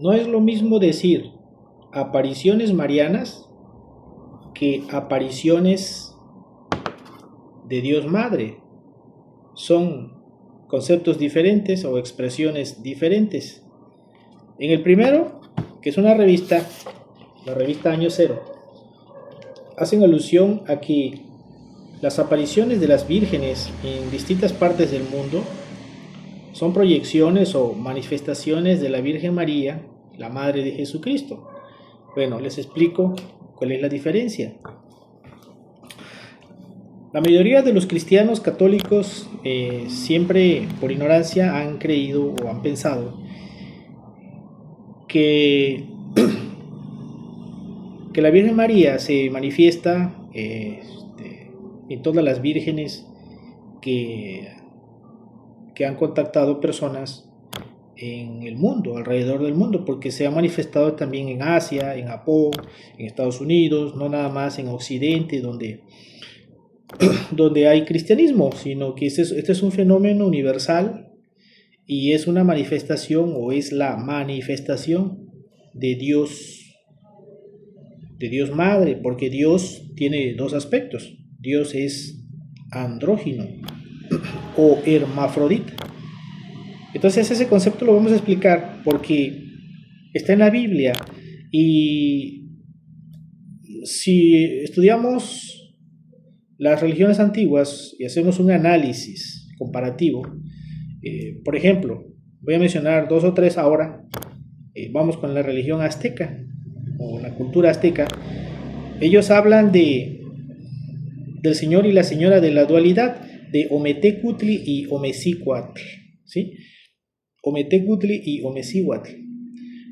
no es lo mismo decir apariciones marianas que apariciones de Dios Madre. Son conceptos diferentes o expresiones diferentes. En el primero, que es una revista, la revista Año Cero, hacen alusión a que las apariciones de las vírgenes en distintas partes del mundo son proyecciones o manifestaciones de la Virgen María, la Madre de Jesucristo. Bueno, les explico cuál es la diferencia. La mayoría de los cristianos católicos siempre por ignorancia han creído o han pensado que, que la Virgen María se manifiesta en todas las vírgenes que han contactado personas en el mundo, alrededor del mundo, porque se ha manifestado también en Asia, en Japón, en Estados Unidos, no nada más en Occidente, donde hay cristianismo, sino que este es un fenómeno universal y es una manifestación o es la manifestación de Dios Madre, porque Dios tiene dos aspectos. Dios es andrógino o hermafrodita. Entonces ese concepto lo vamos a explicar porque está en la Biblia y si estudiamos las religiones antiguas y hacemos un análisis comparativo, por ejemplo, voy a mencionar dos o tres ahora, vamos con la religión azteca o la cultura azteca. Ellos hablan del señor y la señora de la dualidad, de Ometecutli y Omecicuatl, ¿sí? Ometecutli y Omecihuatl.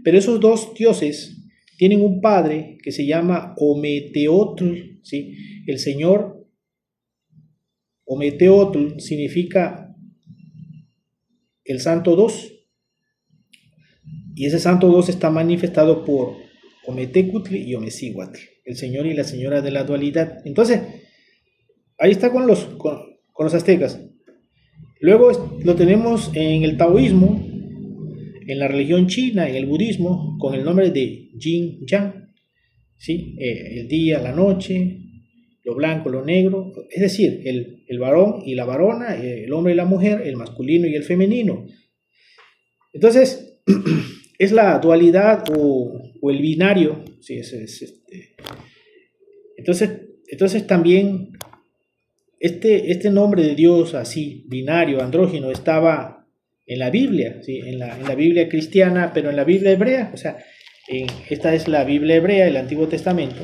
Pero esos dos dioses tienen un padre que se llama Ometeotl, ¿sí? El señor Ometeotl significa el santo dos, y ese santo dos está manifestado por Ometecutli y Omecihuatl, el señor y la señora de la dualidad. Entonces, ahí está con los aztecas. Luego lo tenemos en el taoísmo, en la religión china, en el budismo, con el nombre de Yin Yang, ¿sí? El día, la noche, lo blanco, lo negro, es decir, el varón y la varona, el hombre y la mujer, el masculino y el femenino. Entonces, es la dualidad o el binario, ¿sí? Entonces también este nombre de Dios así, binario, andrógino, estaba en la Biblia, ¿sí? en la Biblia cristiana, pero en la Biblia hebrea, o sea, esta es la Biblia hebrea, el Antiguo Testamento.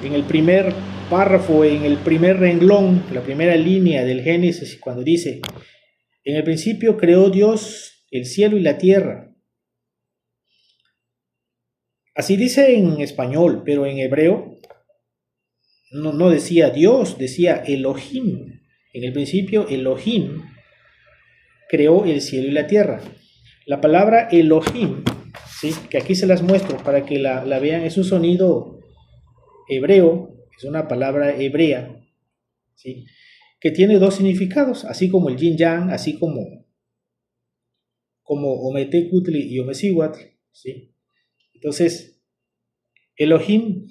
En el primer párrafo, en el primer renglón, la primera línea del Génesis, cuando dice, en el principio creó Dios el cielo y la tierra. Así dice en español, pero en hebreo no decía Dios, decía Elohim. En el principio Elohim creó el cielo y la tierra. La palabra Elohim, ¿sí? Que aquí se las muestro para que la vean, es un sonido hebreo, es una palabra hebrea, ¿sí? Que tiene dos significados, así como el yin yang, así como Ometecutli y Omecihuatl, ¿sí? Entonces, Elohim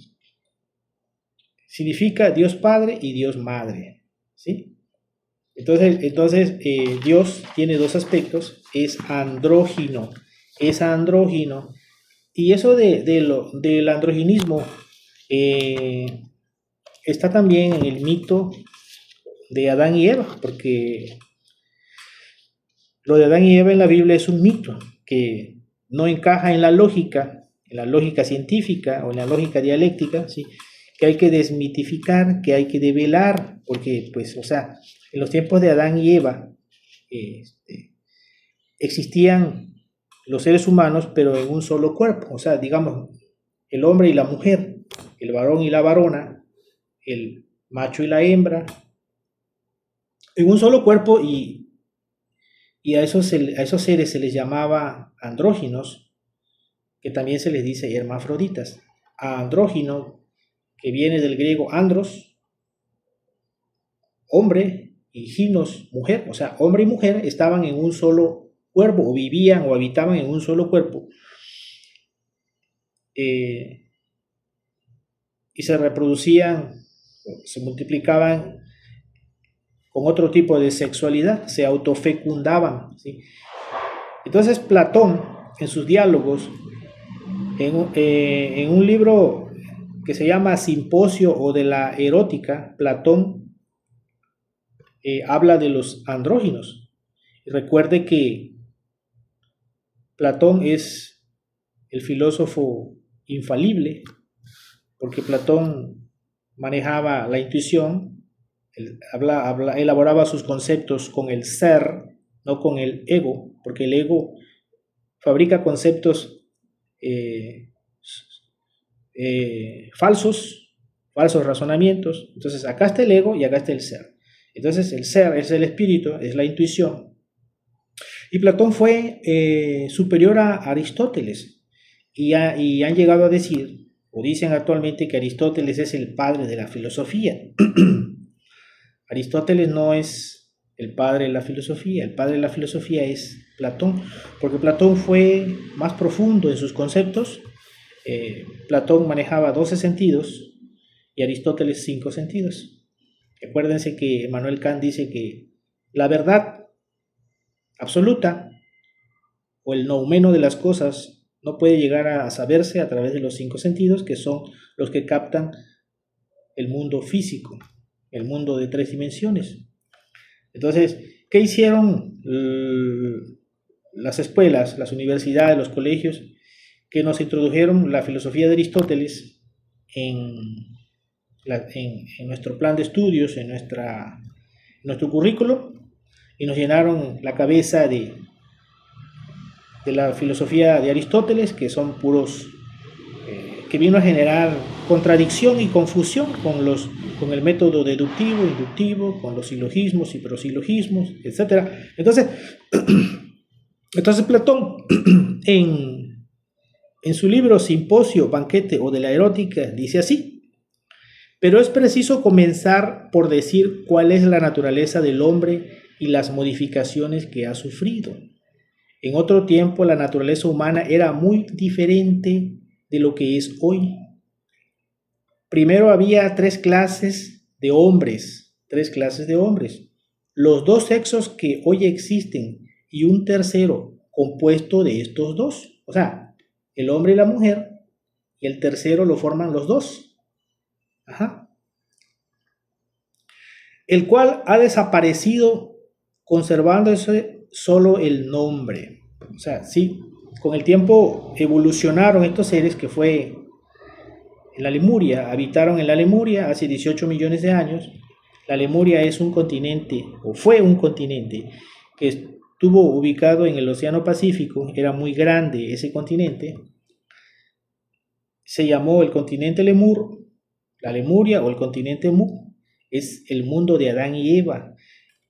significa Dios Padre y Dios Madre, ¿sí? Entonces Dios tiene dos aspectos, es andrógino, y eso del androginismo está también en el mito de Adán y Eva, porque lo de Adán y Eva en la Biblia es un mito que no encaja en la lógica científica o en la lógica dialéctica, ¿sí? Que hay que desmitificar, que hay que develar, porque, pues, o sea, en los tiempos de Adán y Eva existían los seres humanos, pero en un solo cuerpo, o sea, digamos, el hombre y la mujer, el varón y la varona, el macho y la hembra, en un solo cuerpo, y a esos seres se les llamaba andróginos, que también se les dice hermafroditas. A andrógino, que viene del griego andros, hombre, y ginos, mujer, o sea, hombre y mujer estaban en un solo cuerpo, o vivían o habitaban en un solo cuerpo, eh, y se reproducían, se multiplicaban con otro tipo de sexualidad, se autofecundaban, ¿sí? Entonces Platón, en sus diálogos, en un libro que se llama Simposio o de la Erótica, Platón habla de los andróginos. Y recuerde que Platón es el filósofo infalible, porque Platón manejaba la intuición, elaboraba sus conceptos con el ser, no con el ego, porque el ego fabrica conceptos falsos razonamientos. Entonces acá está el ego y acá está el ser. Entonces el ser es el espíritu, es la intuición. Y Platón fue superior a Aristóteles y han llegado a decir, o dicen actualmente, que Aristóteles es el padre de la filosofía. Aristóteles no es el padre de la filosofía, el padre de la filosofía es Platón, porque Platón fue más profundo en sus conceptos. Platón manejaba 12 sentidos y Aristóteles 5 sentidos. Acuérdense que Immanuel Kant dice que la verdad absoluta o el noumeno de las cosas no puede llegar a saberse a través de los 5 sentidos, que son los que captan el mundo físico, el mundo de 3 dimensiones. Entonces, ¿qué hicieron las escuelas, las universidades, los colegios? Que nos introdujeron la filosofía de Aristóteles en nuestro plan de estudios, en nuestro currículo, y nos llenaron la cabeza de la filosofía de Aristóteles, que son puros, que vino a generar contradicción y confusión con el método deductivo, inductivo, con los silogismos y prosilogismos, etc. Entonces Platón, en su libro Simposio, Banquete o de la Erótica, dice así: pero es preciso comenzar por decir cuál es la naturaleza del hombre y las modificaciones que ha sufrido. En otro tiempo la naturaleza humana era muy diferente de lo que es hoy. Primero había 3 clases de hombres, los 2 sexos que hoy existen y un tercero compuesto de estos 2, o sea, el hombre y la mujer, y el tercero lo forman los 2. El cual ha desaparecido, conservándose solo el nombre. O sea, sí, con el tiempo evolucionaron estos seres, que fue en la Lemuria, habitaron en la Lemuria hace 18 millones de años. La Lemuria es un continente, o fue un continente, que estuvo ubicado en el Océano Pacífico. Era muy grande ese continente. Se llamó el continente Lemur, la Lemuria, o el continente Mu. Es el mundo de Adán y Eva,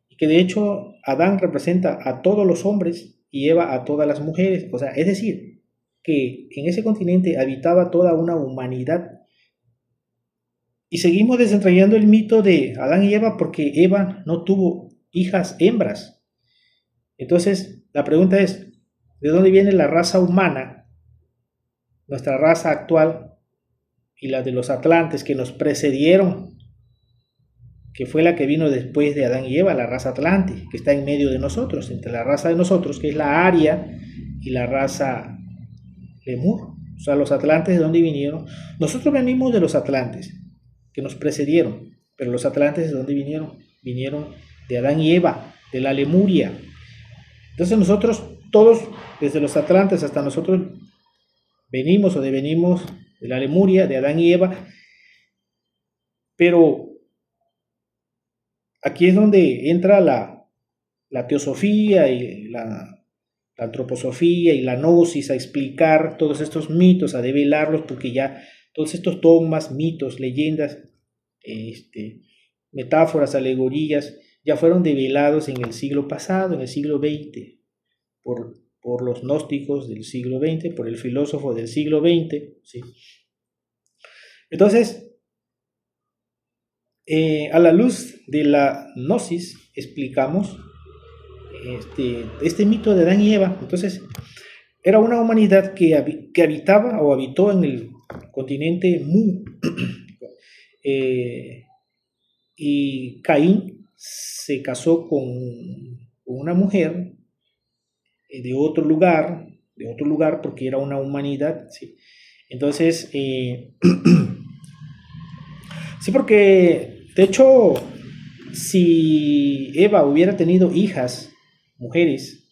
y que de hecho Adán representa a todos los hombres y Eva a todas las mujeres. O sea, es decir, que en ese continente habitaba toda una humanidad. Y seguimos desentrañando el mito de Adán y Eva porque Eva no tuvo hijas hembras. Entonces, la pregunta es, ¿de dónde viene la raza humana, nuestra raza actual, y la de los atlantes que nos precedieron, que fue la que vino después de Adán y Eva, la raza atlante, que está en medio de nosotros, entre la raza de nosotros, que es la aria, y la raza lemur? O sea, los atlantes, ¿de dónde vinieron? Nosotros venimos de los atlantes, que nos precedieron, pero los atlantes, ¿de dónde vinieron? Vinieron de Adán y Eva, de la Lemuria. Entonces nosotros, todos, desde los atlantes hasta nosotros, venimos o devenimos de la Lemuria, de Adán y Eva. Pero aquí es donde entra la teosofía y la antroposofía y la gnosis a explicar todos estos mitos, a develarlos, porque ya todos estos dogmas, mitos, leyendas, metáforas, alegorías, ya fueron develados en el siglo pasado, en el siglo XX, por los gnósticos del siglo XX, por el filósofo del siglo XX, ¿sí? Entonces, a la luz de la gnosis explicamos este mito de Adán y Eva. Entonces, era una humanidad que habitaba o habitó en el continente Mu. Eh, y Caín se casó con una mujer de otro lugar porque era una humanidad, ¿sí? Entonces, sí, porque de hecho, si Eva hubiera tenido hijas, mujeres,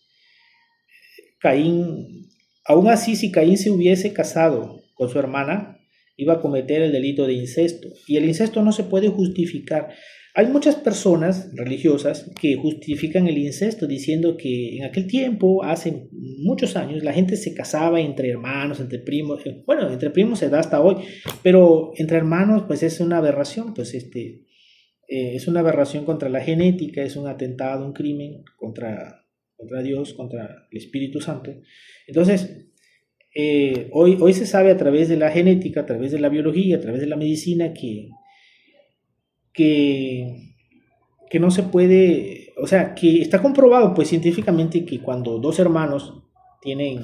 Caín, aún así, si Caín se hubiese casado con su hermana, iba a cometer el delito de incesto. Y el incesto no se puede justificar. Hay muchas personas religiosas que justifican el incesto diciendo que en aquel tiempo, hace muchos años, la gente se casaba entre hermanos, entre primos. Bueno, entre primos se da hasta hoy, pero entre hermanos, pues es una aberración, pues es una aberración contra la genética, es un atentado, un crimen contra Dios, contra el Espíritu Santo. Entonces, hoy se sabe a través de la genética, a través de la biología, a través de la medicina, que, que no se puede, o sea, que está comprobado pues científicamente que cuando dos hermanos tienen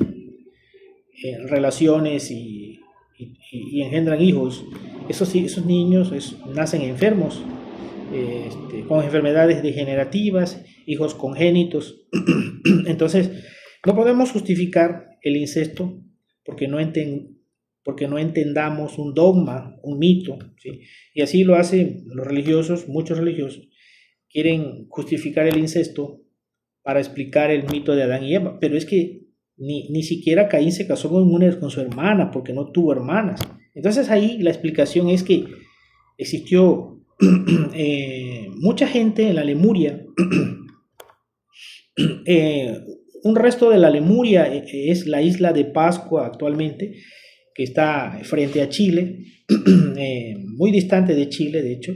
relaciones y engendran hijos, esos niños nacen enfermos, con enfermedades degenerativas, hijos congénitos. Entonces, no podemos justificar el incesto porque porque no entendamos un dogma, un mito, ¿sí? Y así lo hacen los religiosos, muchos religiosos, quieren justificar el incesto para explicar el mito de Adán y Eva, pero es que ni siquiera Caín se casó con su hermana porque no tuvo hermanas. Entonces ahí la explicación es que existió mucha gente en la Lemuria. eh, un resto de la Lemuria es la isla de Pascua actualmente, que está frente a Chile, muy distante de Chile, de hecho,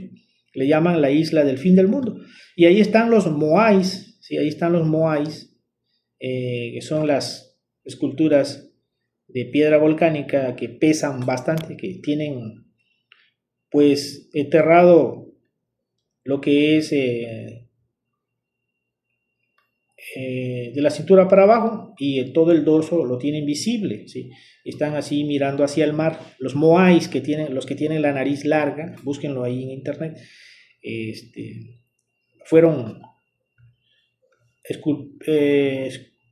le llaman la isla del fin del mundo. Y ahí están los moais, ¿sí? Ahí están los moais, que son las esculturas de piedra volcánica que pesan bastante, que tienen pues enterrado lo que es de la cintura para abajo y todo el dorso lo tienen visible, ¿sí? Están así mirando hacia el mar. Los moais, los que tienen la nariz larga, búsquenlo ahí en internet, fueron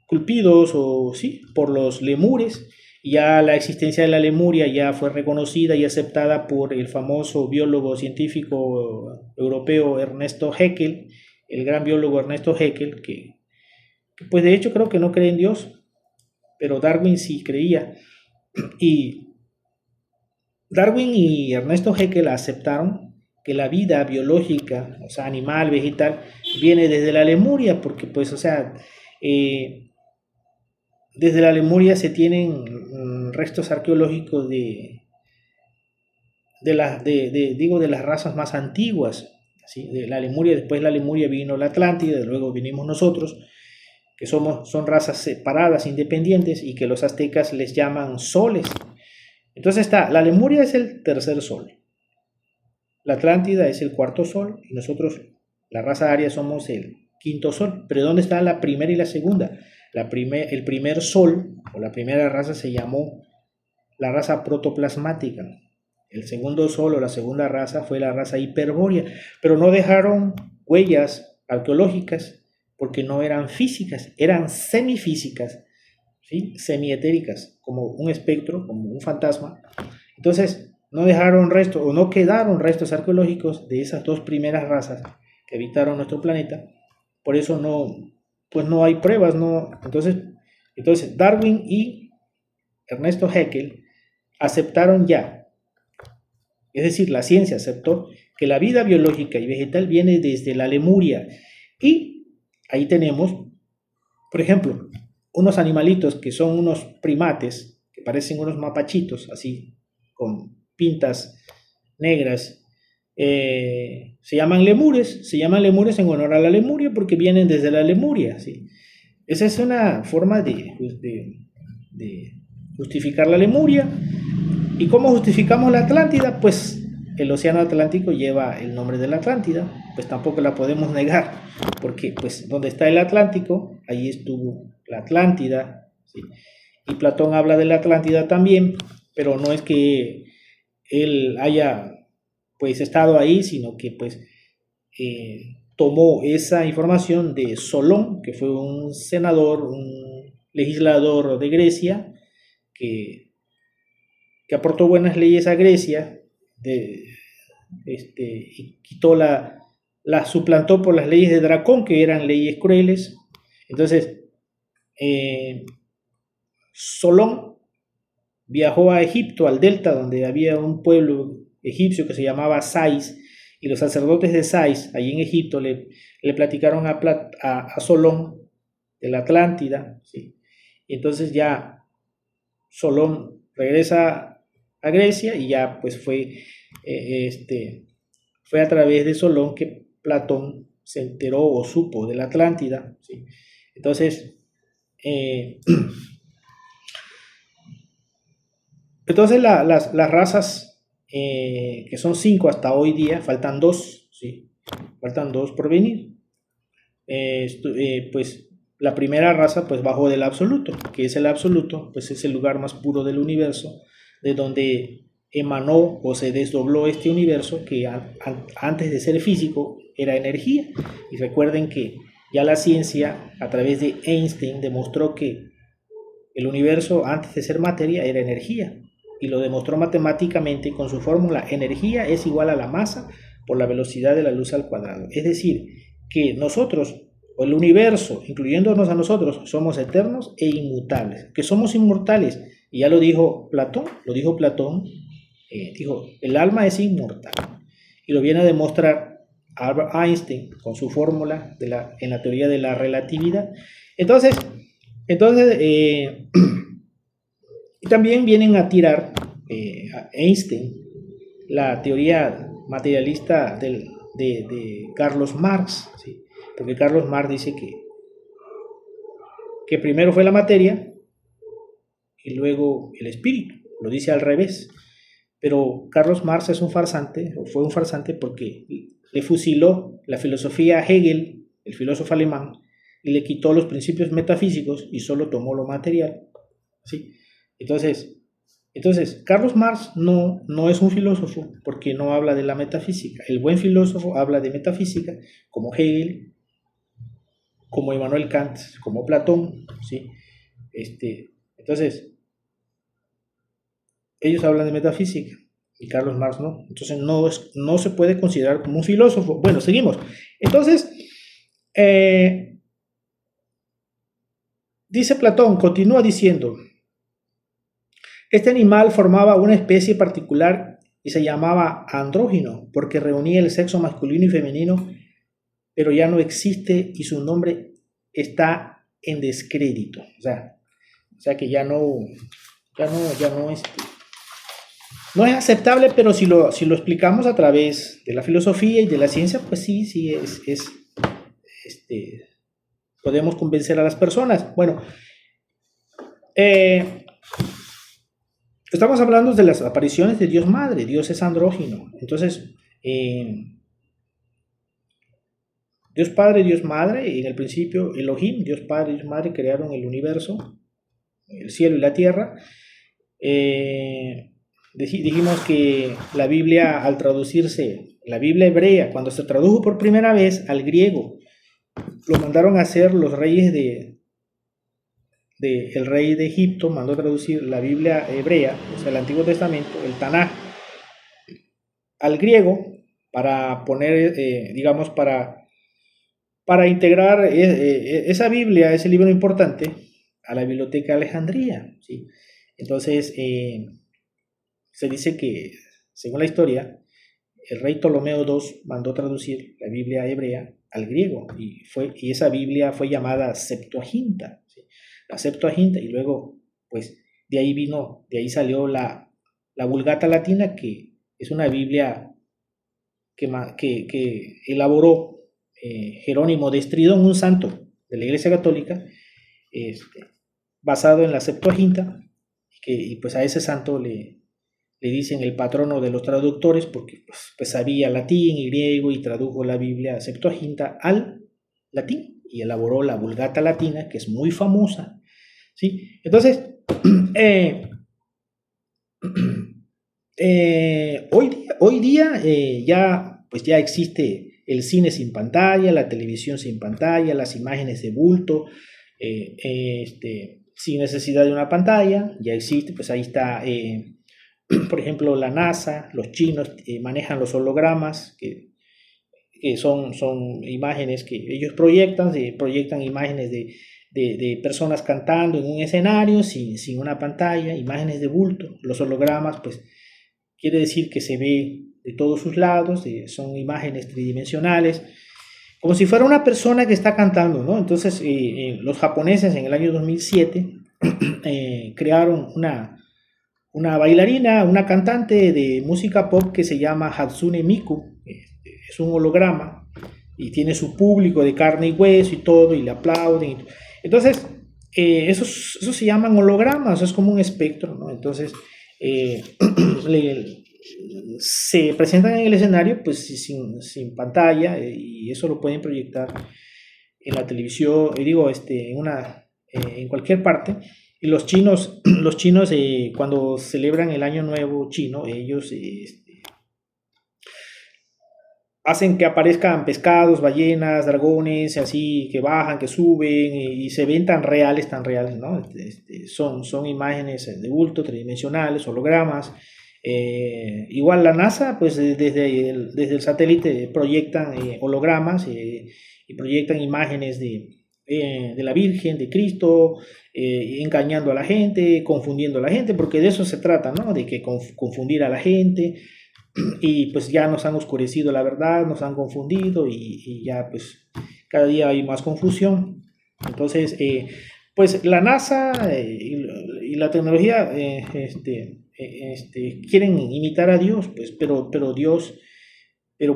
esculpidos o sí, por los lemures. Ya la existencia de la Lemuria ya fue reconocida y aceptada por el famoso biólogo científico europeo Ernesto Haeckel, el gran biólogo Ernesto Haeckel, que pues de hecho creo que no cree en Dios, pero Darwin sí creía. Y Darwin y Ernesto Haeckel aceptaron que la vida biológica, o sea, animal, vegetal, viene desde la Lemuria, porque pues, o sea, desde la Lemuria se tienen restos arqueológicos de las razas más antiguas, ¿sí? De la Lemuria, después de la Lemuria vino la Atlántida, luego vinimos nosotros, que son razas separadas, independientes, y que los aztecas les llaman soles. Entonces la Lemuria es el tercer sol, la Atlántida es el cuarto sol, y nosotros, la raza aria, somos el quinto sol. Pero ¿dónde está la primera y la segunda? El primer sol, o la primera raza, se llamó la raza protoplasmática. El segundo sol o la segunda raza fue la raza hiperbórea, pero no dejaron huellas arqueológicas porque no eran físicas, eran semifísicas, ¿sí? Semietéricas, como un espectro, como un fantasma. Entonces, no dejaron restos o no quedaron restos arqueológicos de esas dos primeras razas que habitaron nuestro planeta. Por eso no hay pruebas, no. Entonces Darwin y Ernesto Haeckel aceptaron ya, es decir, la ciencia aceptó que la vida biológica y vegetal viene desde la Lemuria. Y ahí tenemos, por ejemplo, unos animalitos que son unos primates, que parecen unos mapachitos, así, con pintas negras. Se llaman lemures en honor a la Lemuria porque vienen desde la Lemuria, ¿sí? Esa es una forma de justificar la Lemuria. ¿Y cómo justificamos la Atlántida? Pues el océano Atlántico lleva el nombre de la Atlántida, pues tampoco la podemos negar, porque pues donde está el Atlántico, ahí estuvo la Atlántida, ¿sí? y Platón habla de la Atlántida también, pero no es que él haya pues estado ahí, sino que pues tomó esa información de Solón, que fue un senador, un legislador de Grecia, que, que aportó buenas leyes a Grecia, y quitó la suplantó por las leyes de Dracón, que eran leyes crueles. Entonces, Solón viajó a Egipto, al delta, donde había un pueblo egipcio que se llamaba Sais, y los sacerdotes de Sais, allí en Egipto, le platicaron a Solón de la Atlántida, ¿sí? Y entonces ya Solón regresa a Grecia y ya pues fue a través de Solón que Platón se enteró o supo de la Atlántida, ¿sí? Entonces, las razas, que son 5 hasta hoy día, faltan 2, ¿sí? Faltan 2 por venir. Pues la primera raza pues bajó del absoluto, que es el absoluto, pues es el lugar más puro del universo, de donde emanó o se desdobló este universo que antes de ser físico era energía. Y recuerden que ya la ciencia a través de Einstein demostró que el universo antes de ser materia era energía, y lo demostró matemáticamente con su fórmula: energía es igual a la masa por la velocidad de la luz al cuadrado. Es decir, que nosotros, o el universo, incluyéndonos a nosotros, somos eternos e inmutables, que somos inmortales. Y ya lo dijo Platón, dijo, el alma es inmortal. Y lo viene a demostrar Albert Einstein con su fórmula en la teoría de la relatividad. Entonces y también vienen a tirar a Einstein la teoría materialista de Carlos Marx, ¿sí? Porque Carlos Marx dice que primero fue la materia y luego el espíritu, lo dice al revés. Pero Carlos Marx es un farsante, o fue un farsante, porque le fusiló la filosofía a Hegel, el filósofo alemán, y le quitó los principios metafísicos y solo tomó lo material, ¿sí? Entonces Carlos Marx no es un filósofo porque no habla de la metafísica. El buen filósofo habla de metafísica, como Hegel, como Immanuel Kant, como Platón, ¿sí? Entonces, ellos hablan de metafísica y Carlos Marx no. Entonces no se puede considerar como un filósofo. Bueno, seguimos. Entonces, dice Platón, continúa diciendo: este animal formaba una especie particular y se llamaba andrógino porque reunía el sexo masculino y femenino, pero ya no existe y su nombre está en descrédito. O sea que ya no no es aceptable, pero si lo explicamos a través de la filosofía y de la ciencia, pues sí podemos convencer a las personas. Bueno, estamos hablando de las apariciones de Dios Madre. Dios es andrógino. Entonces, Dios Padre, Dios Madre, en el principio Elohim, Dios Padre, Dios Madre crearon el universo, el cielo y la tierra. Dijimos que la Biblia, al traducirse, la Biblia hebrea, cuando se tradujo por primera vez al griego, lo mandaron a hacer los reyes el rey de Egipto mandó traducir la Biblia hebrea, o sea, el Antiguo Testamento, el Tanaj, al griego, para poner, digamos, para integrar esa Biblia, ese libro importante, a la Biblioteca de Alejandría, ¿sí? Entonces, se dice que, según la historia, el rey Ptolomeo II mandó traducir la Biblia hebrea al griego, y esa Biblia fue llamada Septuaginta, ¿sí? La Septuaginta, y luego, pues, de ahí salió la Vulgata Latina, que es una Biblia que elaboró Jerónimo de Estridón, un santo de la Iglesia Católica, basado en la Septuaginta, y pues a ese santo le dicen el patrono de los traductores, porque pues sabía latín y griego y tradujo la Biblia Septuaginta al latín y elaboró la Vulgata Latina, que es muy famosa, ¿sí? Entonces, Eh, hoy día ya existe el cine sin pantalla, la televisión sin pantalla, las imágenes de bulto, sin necesidad de una pantalla, ya existe, pues ahí está, por ejemplo, la NASA, los chinos manejan los hologramas, que son imágenes que ellos proyectan imágenes de personas cantando en un escenario sin una pantalla, imágenes de bulto. Los hologramas, pues quiere decir que se ve de todos sus lados, son imágenes tridimensionales, como si fuera una persona que está cantando, ¿no? Entonces, los japoneses en el año 2007 crearon una bailarina, una cantante de música pop que se llama Hatsune Miku. Es un holograma y tiene su público de carne y hueso y todo, y le aplauden. Entonces, esos se llaman hologramas, es como un espectro, ¿no? Entonces, se presentan en el escenario pues sin pantalla, y eso lo pueden proyectar en la televisión, en cualquier parte. Y los chinos, cuando celebran el Año Nuevo chino, ellos hacen que aparezcan pescados, ballenas, dragones, así, que bajan, que suben, y se ven tan reales, ¿no? Son imágenes de bulto, tridimensionales, hologramas. Igual la NASA, pues desde el satélite proyectan hologramas, y proyectan imágenes de la Virgen, de Cristo, engañando a la gente, confundiendo a la gente, porque de eso se trata, ¿no? De que confundir a la gente. Y pues ya nos han oscurecido la verdad, nos han confundido, y ya pues cada día hay más confusión. Entonces, pues la NASA y la tecnología quieren imitar a Dios, pues, pero Dios,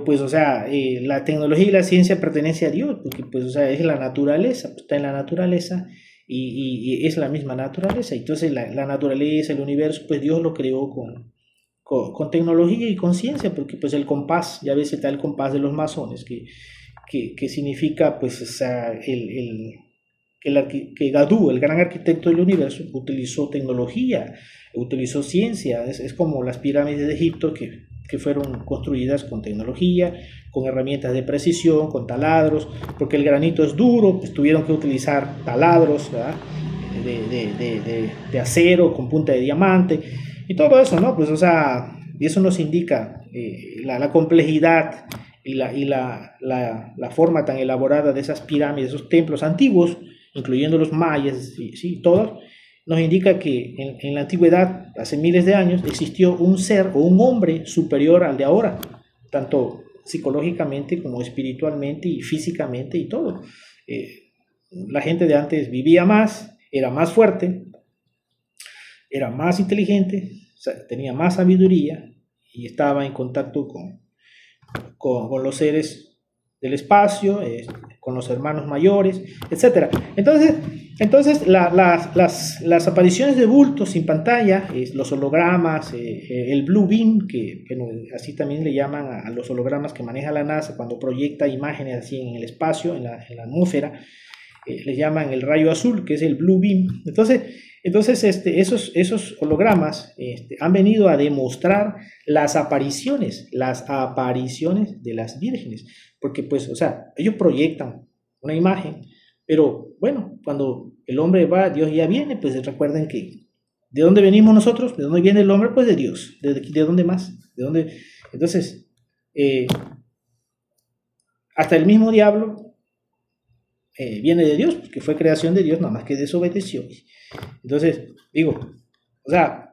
pues, o sea, la tecnología y la ciencia pertenece a Dios, porque pues, o sea, es la naturaleza, pues, está en la naturaleza, y es la misma naturaleza. Entonces la naturaleza, el universo, pues Dios lo creó con tecnología y con ciencia, porque pues el compás, ya ves, está el compás de los masones, que significa pues, o sea, que Gadú, el gran arquitecto del universo, utilizó tecnología, utilizó ciencia. Es como las pirámides de Egipto, que fueron construidas con tecnología, con herramientas de precisión, con taladros, porque el granito es duro, pues tuvieron que utilizar taladros, ¿verdad? de acero con punta de diamante, y todo eso, ¿no? Pues, o sea, y eso nos indica la complejidad y la forma tan elaborada de esas pirámides, esos templos antiguos, incluyendo los mayas, sí, todos, nos indica que en la antigüedad, hace miles de años, existió un ser o un hombre superior al de ahora, tanto psicológicamente como espiritualmente y físicamente y todo. La gente de antes vivía más, era más fuerte, era más inteligente, o sea, tenía más sabiduría, y estaba en contacto con los seres del espacio, con los hermanos mayores, etc. Entonces las apariciones de bultos sin pantalla, los hologramas, el blue beam, que así también le llaman a los hologramas que maneja la NASA cuando proyecta imágenes así en el espacio, en la atmósfera, le llaman el rayo azul, que es el blue beam. Entonces esos hologramas han venido a demostrar las apariciones de las vírgenes, porque pues, o sea, ellos proyectan una imagen, pero bueno, cuando el hombre va, Dios ya viene. Pues recuerden que ¿de dónde venimos nosotros? ¿De dónde viene el hombre? Pues de Dios. ¿De dónde más? ¿De dónde? Entonces, hasta el mismo diablo viene de Dios, que fue creación de Dios, nada más que desobedeció. Entonces, digo, o sea,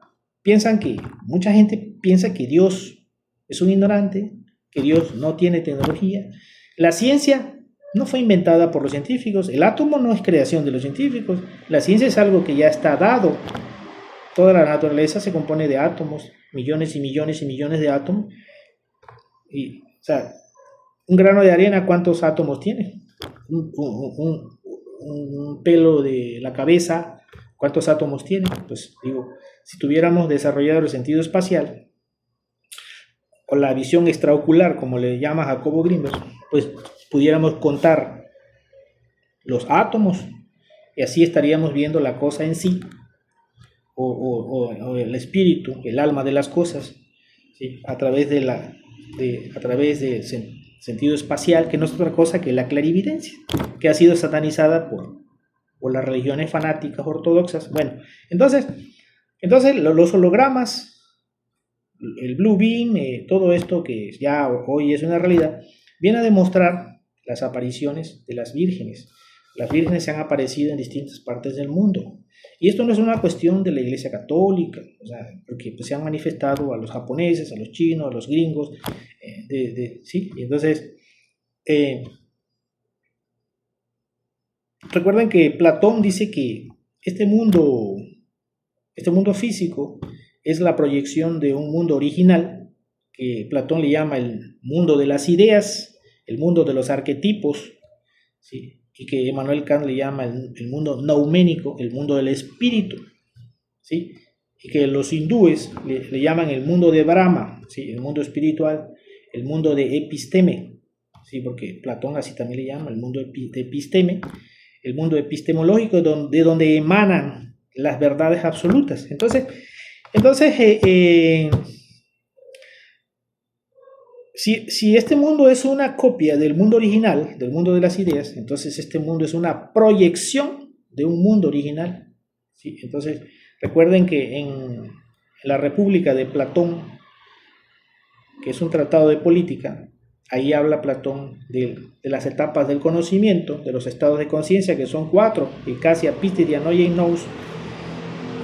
mucha gente piensa que Dios es un ignorante, que Dios no tiene tecnología. La ciencia no fue inventada por los científicos, el átomo no es creación de los científicos, la ciencia es algo que ya está dado. Toda la naturaleza se compone de átomos, millones y millones y millones de átomos. Y, o sea, un grano de arena, ¿cuántos átomos tiene? Un pelo de la cabeza, ¿cuántos átomos tiene? Pues digo, si tuviéramos desarrollado el sentido espacial o la visión extraocular, como le llama Jacobo Grinberg, pues pudiéramos contar los átomos, y así estaríamos viendo la cosa en sí. o el espíritu, el alma de las cosas, ¿sí? A través del sentido espacial, que no es otra cosa que la clarividencia, que ha sido satanizada por las religiones fanáticas ortodoxas. Bueno, entonces los hologramas, el Blue Beam, todo esto que ya hoy es una realidad, viene a demostrar las apariciones de las vírgenes. Las vírgenes se han aparecido en distintas partes del mundo. Y esto no es una cuestión de la Iglesia Católica, o sea, porque pues, se han manifestado a los japoneses, a los chinos, a los gringos, ¿sí? Y entonces, recuerden que Platón dice que este mundo físico es la proyección de un mundo original, que Platón le llama el mundo de las ideas, el mundo de los arquetipos, ¿sí? Y que Immanuel Kant le llama el mundo nouménico, el mundo del espíritu, ¿sí? Y que los hindúes le llaman el mundo de Brahma, ¿sí? El mundo espiritual, el mundo de episteme, ¿sí? Porque Platón así también le llama el mundo de episteme, el mundo epistemológico de donde emanan las verdades absolutas. Entonces si este mundo es una copia del mundo original, del mundo de las ideas, entonces este mundo es una proyección de un mundo original, ¿sí? Entonces, recuerden que en la República de Platón, que es un tratado de política, ahí habla Platón de las etapas del conocimiento, de los estados de conciencia, que son 4, Ecasia, Pistidia, Noia y Nous,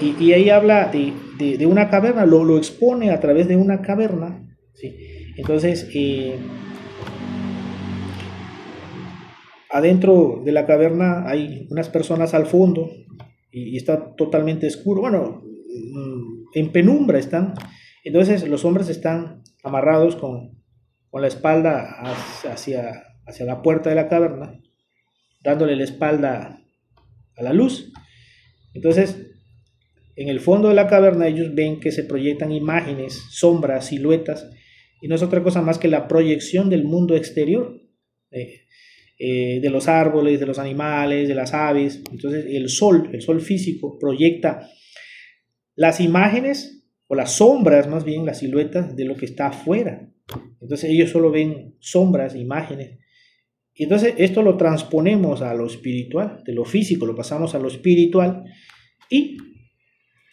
y ahí habla de una caverna, lo expone a través de una caverna, ¿sí? Entonces, adentro de la caverna hay unas personas al fondo y está totalmente oscuro, bueno, en penumbra están. Entonces los hombres están amarrados con la espalda hacia la puerta de la caverna, dándole la espalda a la luz. Entonces, en el fondo de la caverna ellos ven que se proyectan imágenes, sombras, siluetas, y no es otra cosa más que la proyección del mundo exterior, de los árboles, de los animales, de las aves. Entonces el sol físico proyecta las imágenes o las sombras, más bien las siluetas de lo que está afuera. Entonces ellos solo ven sombras, imágenes. Y entonces esto lo transponemos a lo espiritual, de lo físico lo pasamos a lo espiritual, y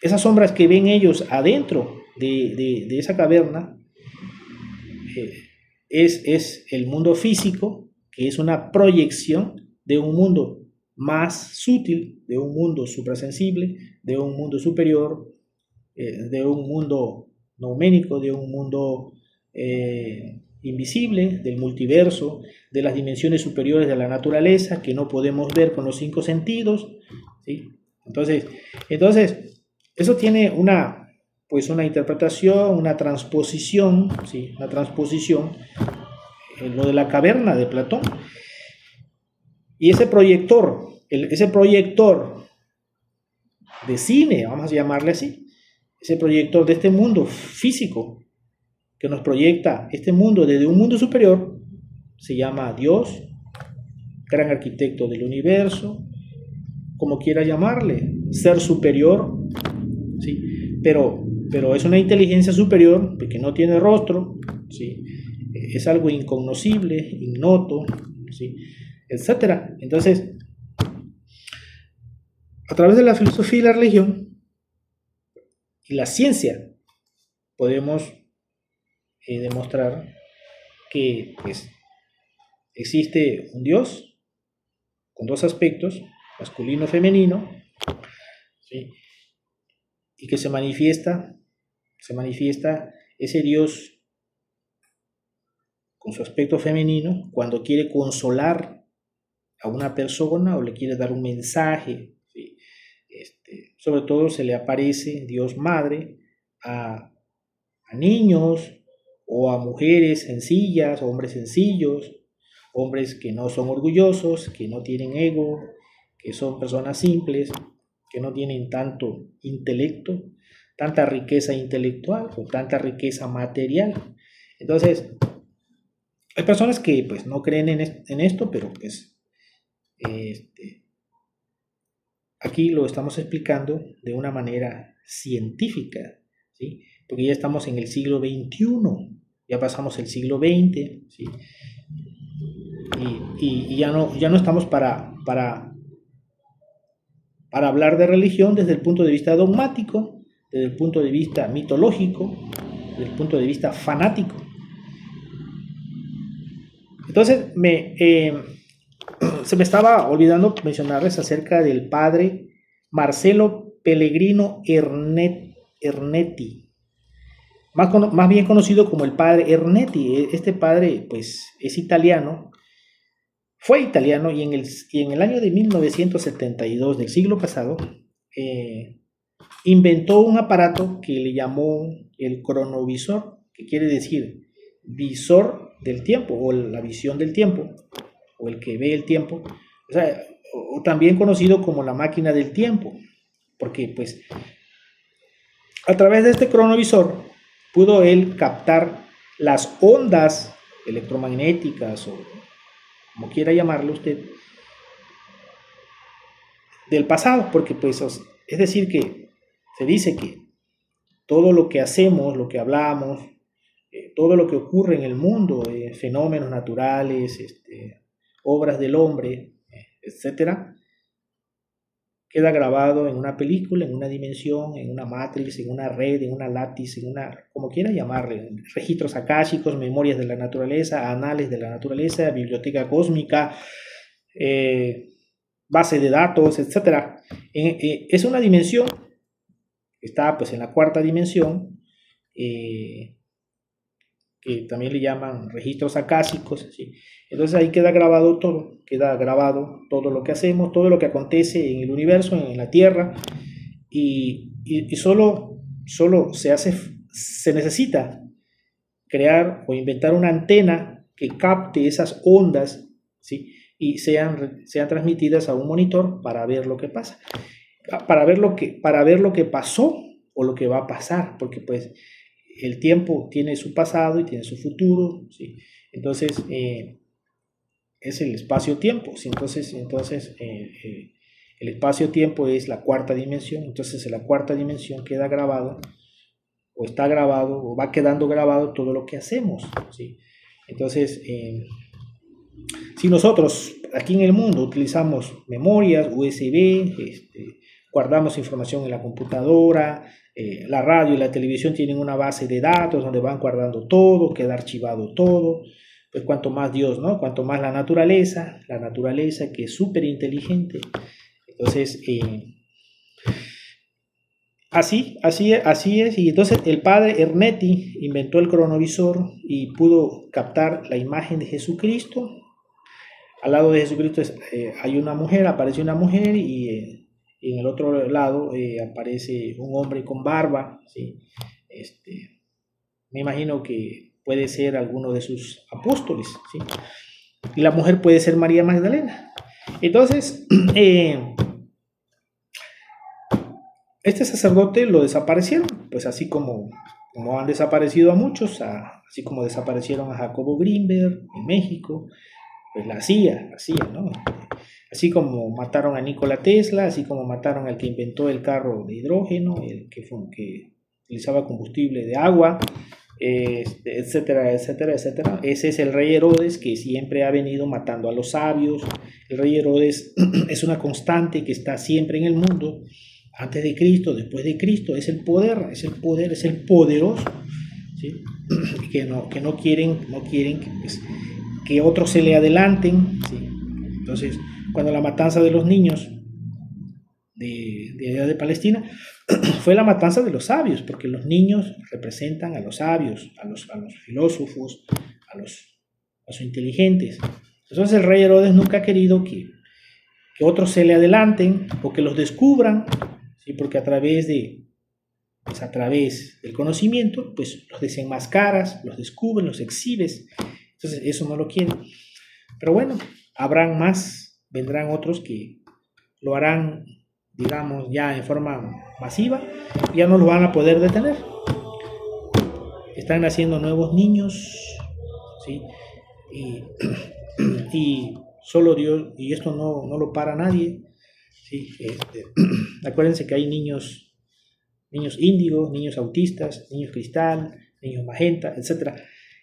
esas sombras que ven ellos adentro de esa caverna es el mundo físico, que es una proyección de un mundo más sutil, de un mundo suprasensible, de un mundo superior, de un mundo nouménico, de un mundo invisible, del multiverso, de las dimensiones superiores de la naturaleza que no podemos ver con los 5 sentidos, ¿sí? Entonces eso tiene una interpretación, una transposición, ¿sí? Una transposición, lo de la caverna de Platón. Y ese proyector de cine, vamos a llamarle así, ese proyector de este mundo físico que nos proyecta este mundo desde un mundo superior, se llama Dios, gran arquitecto del universo, como quiera llamarle, ser superior, ¿sí? Pero es una inteligencia superior que no tiene rostro, ¿sí? Es algo incognoscible, ignoto, ¿sí? Etcétera. Entonces, a través de la filosofía y la religión y la ciencia podemos demostrar que pues, existe un Dios con 2 aspectos, masculino y femenino, ¿sí? Y que se manifiesta ese Dios con su aspecto femenino cuando quiere consolar a una persona o le quiere dar un mensaje, ¿sí? Sobre todo se le aparece Dios Madre a niños o a mujeres sencillas, hombres sencillos, hombres que no son orgullosos, que no tienen ego, que son personas simples, que no tienen tanto intelecto, tanta riqueza intelectual o tanta riqueza material. Entonces, hay personas que pues no creen en esto, pero pues aquí lo estamos explicando de una manera científica, ¿sí? Porque ya estamos en el siglo XXI, ya pasamos el siglo XX, ¿sí? Y ya no estamos para hablar de religión desde el punto de vista dogmático, desde el punto de vista mitológico, desde el punto de vista fanático. Entonces, se me estaba olvidando mencionarles acerca del padre Marcelo Pellegrino Ernetti, más bien conocido como el padre Ernetti. Este padre, pues, es italiano, fue italiano, y en el año de 1972 del siglo pasado, inventó un aparato que le llamó el cronovisor, que quiere decir visor del tiempo, o la visión del tiempo, o el que ve el tiempo, o sea, o también conocido como la máquina del tiempo, porque pues a través de este cronovisor pudo él captar las ondas electromagnéticas, o como quiera llamarlo usted, del pasado, porque pues es decir que se dice que todo lo que hacemos, lo que hablamos, todo lo que ocurre en el mundo, fenómenos naturales, obras del hombre, etcétera, queda grabado en una película, en una dimensión, en una matrix, en una red, en una látiz, en una, como quiera llamarle, registros akáshicos, memorias de la naturaleza, anales de la naturaleza, biblioteca cósmica, base de datos, etcétera. Es una dimensión, está pues en la cuarta dimensión, que también le llaman registros akáshicos, ¿sí? Entonces ahí queda grabado todo lo que hacemos, todo lo que acontece en el universo, en la Tierra, y solo se necesita crear o inventar una antena que capte esas ondas, ¿sí? Y sean transmitidas a un monitor para ver lo que pasa, para ver lo que pasó o lo que va a pasar, porque pues el tiempo tiene su pasado y tiene su futuro, ¿sí? Entonces es el espacio-tiempo, ¿sí? Entonces el espacio-tiempo es la cuarta dimensión. Entonces en la cuarta dimensión queda grabado, o está grabado, o va quedando grabado todo lo que hacemos, ¿sí? Entonces si nosotros aquí en el mundo utilizamos memorias USB, guardamos información en la computadora, la radio y la televisión tienen una base de datos donde van guardando todo, queda archivado todo, pues cuanto más Dios, ¿no? Cuanto más la naturaleza que es súper inteligente. Entonces, así es, y entonces el padre Ernetti inventó el cronovisor y pudo captar la imagen de Jesucristo. Al lado de Jesucristo hay una mujer, aparece una mujer, y en el otro lado aparece un hombre con barba, ¿sí? Me imagino que puede ser alguno de sus apóstoles, ¿sí? Y la mujer puede ser María Magdalena. Entonces, este sacerdote lo desaparecieron, pues así como han desaparecido a muchos, así como desaparecieron a Jacobo Greenberg en México, pues la CIA, ¿no? Así como mataron a Nikola Tesla, así como mataron al que inventó el carro de hidrógeno, el que utilizaba combustible de agua, etcétera, etcétera, etcétera. Ese es el rey Herodes, que siempre ha venido matando a los sabios. El rey Herodes es una constante que está siempre en el mundo, antes de Cristo, después de Cristo. Es el poder, es el poderoso, ¿sí? que no quieren que otros se le adelanten, ¿sí? Entonces, cuando la matanza de los niños de allá de Palestina fue la matanza de los sabios, porque los niños representan a los sabios, a los filósofos, a los inteligentes. Entonces el rey Herodes nunca ha querido que otros se le adelanten o que los descubran, ¿sí? Porque a través del conocimiento, pues los desenmascaras, los descubres, los exhibes. Entonces eso no lo quieren. Pero bueno, habrán más, vendrán otros que lo harán, digamos, ya en forma masiva, ya no lo van a poder detener. Están naciendo nuevos niños, ¿sí? Y solo Dios, y esto no lo para nadie, ¿sí? Acuérdense que hay niños índigo, niños autistas, niños cristal, niños magenta, etc.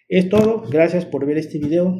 Es todo. Gracias por ver este video.